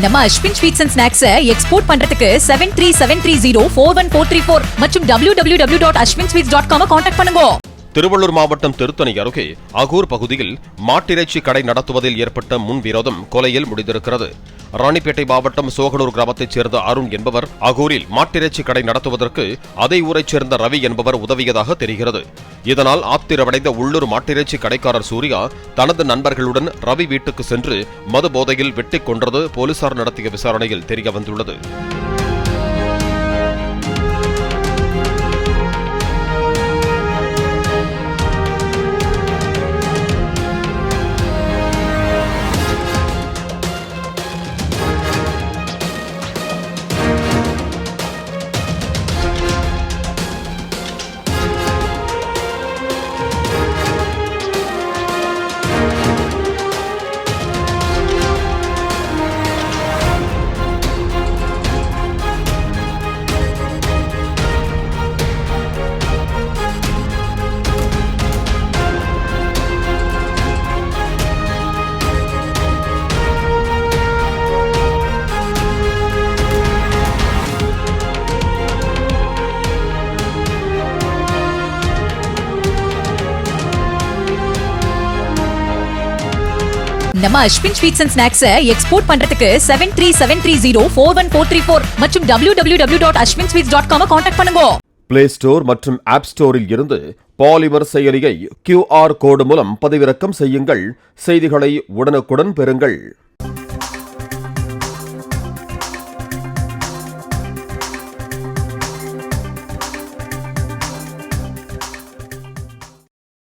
நம்ம Ashwin sweets and snacks export பண்றதுக்கு 7373041434 மற்றும் www.ashwinsweets.com கான்டாக்ட் பண்ணுங்க. திருவள்ளூர் மாவட்டம் திருத்தணி அருகே அகூர் பகுதியில் மாட்டிறைச்சி கடை நடத்துவதில் ஏற்பட்ட முன்விரோதம் கொலையில் முடிந்திருக்கிறது. ராணிப்பேட்டை மாவட்டம் சோகனூர் கிராமத்தைச் சேர்ந்த அருண் என்பவர் அகூரில் மாட்டிறைச்சி கடை நடத்துவதற்கு அதே ஊரைச் சேர்ந்த ரவி என்பவர் உதவியதாக தெரிகிறது. இதனால் ஆத்திரமடைந்த உள்ளூர் மாட்டிறைச்சி கடைக்காரர் சூர்யா தனது நண்பர்களுடன் ரவி வீட்டுக்கு சென்று மது போதையில் வெட்டிக் கொன்றது போலீசார் நடத்திய விசாரணையில் தெரியவந்துள்ளது. நம்ம Ashwin sweets and snacks export பண்றதுக்கு 7373041434 மற்றும் www.ashwinsweets.com கான்டாக்ட் பண்ணுங்க. பிளே ஸ்டோர் மற்றும் ஆப் ஸ்டோரில் இருந்து பாலிமர் செயலியை QR கோடு மூலம் பதிவிறக்கம் செய்யுங்கள். செய்திகளை உடனுக்குடன் பெறுங்கள்.